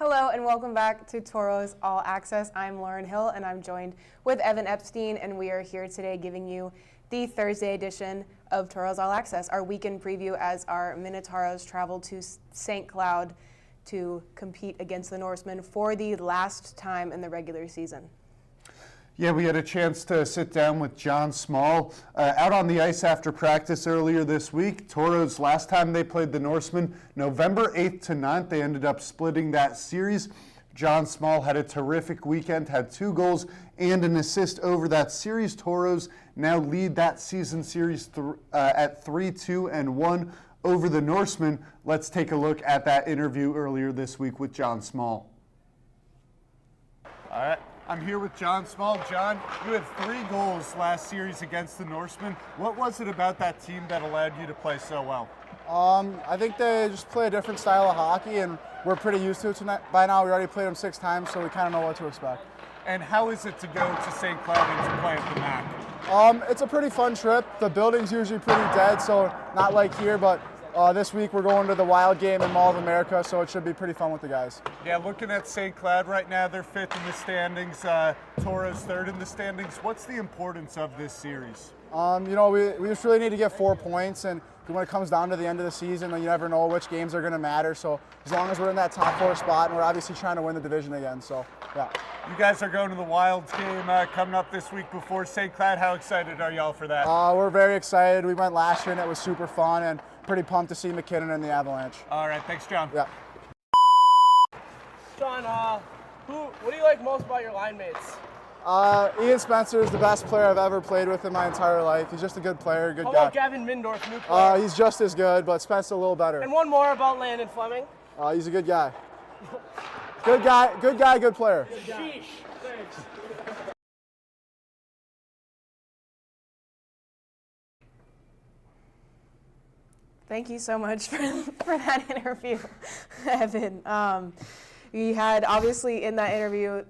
Hello and welcome back to Tauros All Access. I'm Lauren Hill and I'm joined with Evan Epstein, and we are here today giving you the Thursday edition of Tauros All Access, our weekend preview as our Minotauros travel to St. Cloud to compete against the Norsemen for the last time in the regular season. Yeah, we had a chance to sit down with John Small out on the ice after practice earlier this week. Tauros, last time they played the Norsemen, November 8th to 9th, they ended up splitting that series. John Small had a terrific weekend, had 2 goals and an assist over that series. Tauros now lead that season series at 3-2-1 over the Norsemen. Let's take a look at that interview earlier this week with John Small. All right. I'm here with John Small. John, you had 3 goals last series against the Norsemen. What was it about that team that allowed you to play so well? I think they just play a different style of hockey, and we're pretty used to it tonight. By now, we already played them 6 times, so we kind of know what to expect. And how is it to go to St. Cloud and to play at the MAC? It's a pretty fun trip. The building's usually pretty dead, so not like here, but this week we're going to the Wild game in Mall of America, so it should be pretty fun with the guys. Yeah, looking at St. Cloud right now, they're 5th in the standings, Tauros 3rd in the standings. What's the importance of this series? We just really need to get 4 points, and when it comes down to the end of the season, you never know which games are going to matter. So as long as we're in that top 4 spot, and we're obviously trying to win the division again, so yeah. You guys are going to the Wild game coming up this week before St. Cloud. How excited are y'all for that? We're very excited. We went last year, and it was super fun, and pretty pumped to see McKinnon and the Avalanche. All right, thanks, John. Yeah. John, what do you like most about your line mates? Ian Spencer is the best player I've ever played with in my entire life. He's just a good player, good How guy. about Gavin Mindorf, new player? He's just as good, but Spencer a little better. And one more about Landon Fleming. He's a good guy. Good guy, good player. Sheesh. Thanks. Thank you so much for that interview, Evan. We had, obviously, in that interview,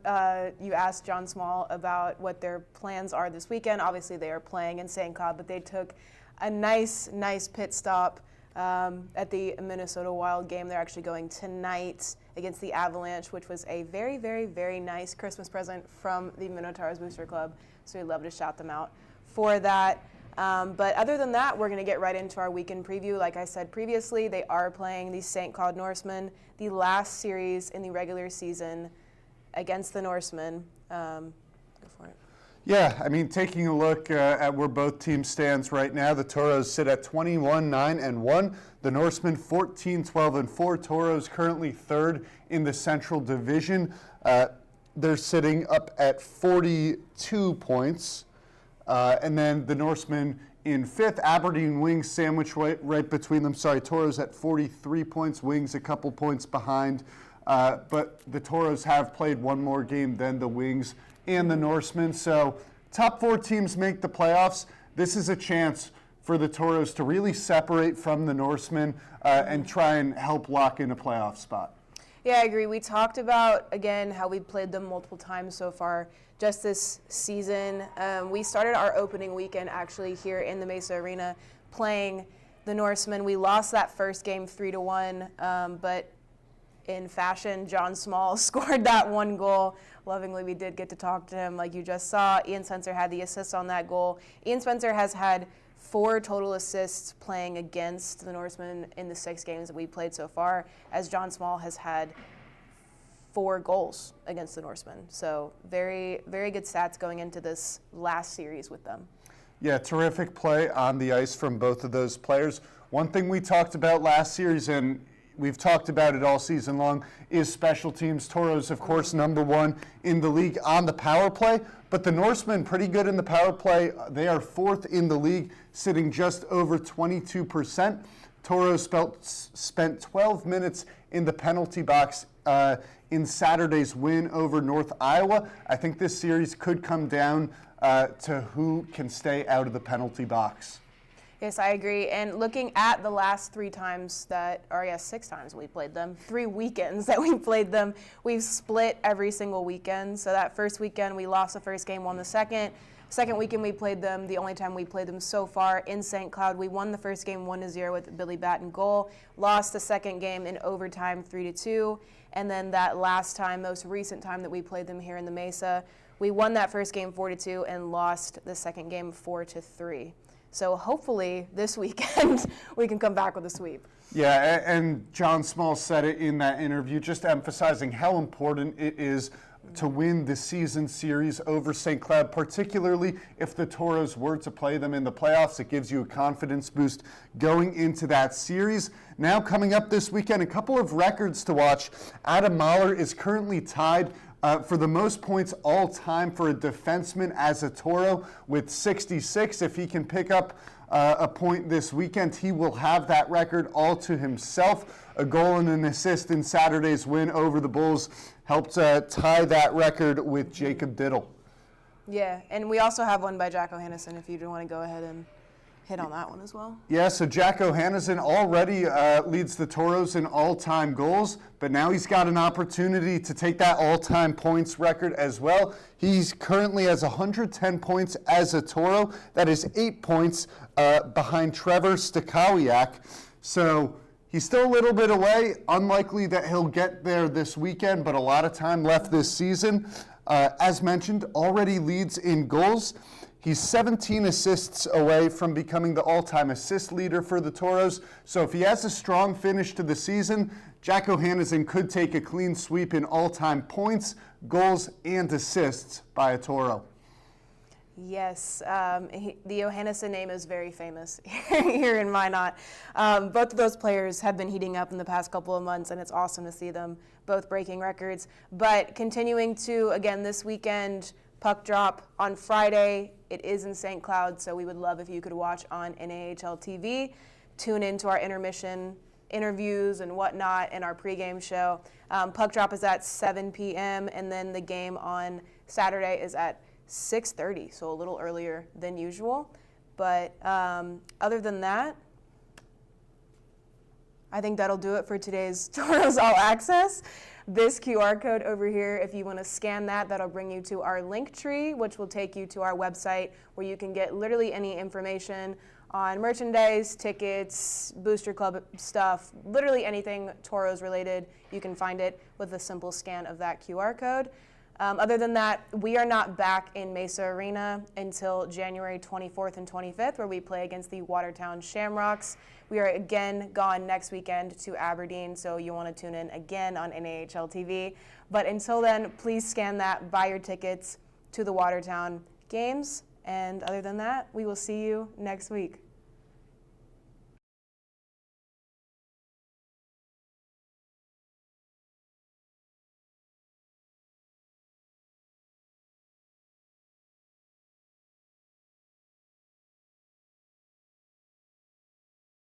you asked John Small about what their plans are this weekend. Obviously, they are playing in St. Cloud, but they took a nice pit stop at the Minnesota Wild game. They're actually going tonight against the Avalanche, which was a very, very, very nice Christmas present from the Minotauros Booster Club. So we'd love to shout them out for that. But other than that, we're going to get right into our weekend preview. Like I said previously, they are playing the St. Cloud Norsemen, the last series in the regular season against the Norsemen. Go for it. Yeah, I mean, taking a look at where both teams stands right now, the Tauros sit at 21-9-1. The Norsemen 14-12-4. Tauros currently 3rd in the Central Division. They're sitting up at 42 points. And then the Norsemen in 5th, Aberdeen Wings sandwiched right between them. Sorry, Tauros at 43 points, Wings a couple points behind. But the Tauros have played one more game than the Wings and the Norsemen. So top 4 teams make the playoffs. This is a chance for the Tauros to really separate from the Norsemen and try and help lock in a playoff spot. Yeah, I agree. We talked about, again, how we played them multiple times so far just this season. We started our opening weekend actually here in the Mesa Arena playing the Norsemen. We lost that first game 3-1, but in fashion, John Small scored that 1 goal. Lovingly, we did get to talk to him like you just saw. Ian Spencer had the assist on that goal. Ian Spencer has had 4 total assists playing against the Norsemen in the 6 games that we played so far, as John Small has had 4 goals against the Norsemen. So very, very good stats going into this last series with them. Yeah, terrific play on the ice from both of those players. One thing we talked about last series, and we've talked about it all season long, is special teams. Tauros, of course, #1 in the league on the power play, but the Norsemen pretty good in the power play. They are 4th in the league, sitting just over 22%. Tauros spent 12 minutes in the penalty box in Saturday's win over North Iowa. I think this series could come down to who can stay out of the penalty box. Yes, I agree. And looking at the last 3 times that, or yes, 6 times we played them, 3 weekends that we played them, we've split every single weekend. So that first weekend, we lost the first game, won the second. Second weekend we played them, the only time we played them so far in St. Cloud. We won the first game 1-0 with Billy Batt in goal, lost the second game in overtime 3-2. And then that last time, most recent time that we played them here in the Mesa, we won that first game 4-2 and lost the second game 4-3. So hopefully this weekend we can come back with a sweep. Yeah, and John Small said it in that interview, just emphasizing how important it is to win the season series over St. Cloud, particularly if the Toros were to play them in the playoffs. It gives you a confidence boost going into that series. Now coming up this weekend, a couple of records to watch. Adam Mahler is currently tied for the most points all time for a defenseman as a Toro with 66. If he can pick up a point this weekend, he will have that record all to himself. A goal and an assist in Saturday's win over the Bulls helped tie that record with Jacob Diddle. Yeah, and we also have one by Jack O'Hannison if you do want to go ahead and hit on that one as well. Yeah, so Jack O'Hannison already leads the Toros in all-time goals, but now he's got an opportunity to take that all-time points record as well. He's currently has 110 points as a Toro. That is 8 points behind Trevor Stakawiak. So he's still a little bit away. Unlikely that he'll get there this weekend, but a lot of time left this season. As mentioned, already leads in goals. He's 17 assists away from becoming the all-time assist leader for the Toros. So if he has a strong finish to the season, Jack O'Hannison could take a clean sweep in all-time points, goals, and assists by a Toro. Yes, the O'Hannison name is very famous here in Minot. Both of those players have been heating up in the past couple of months, and it's awesome to see them both breaking records. But continuing to, again, this weekend, puck drop on Friday. It is in St. Cloud, so we would love if you could watch on NAHL TV. Tune into our intermission interviews and whatnot in our pregame show. Puck drop is at 7 p.m., and then the game on Saturday is at 6:30, so a little earlier than usual. But other than that, I think that'll do it for today's Tauros All Access. This QR code over here, if you want to scan that, that'll bring you to our link tree, which will take you to our website where you can get literally any information on merchandise, tickets, booster club stuff, literally anything Toros related. You can find it with a simple scan of that QR code. Other than that, we are not back in Mesa Arena until January 24th and 25th, where we play against the Watertown Shamrocks. We are again gone next weekend to Aberdeen, so you want to tune in again on NAHL TV. But until then, please scan that, buy your tickets to the Watertown games. And other than that, we will see you next week.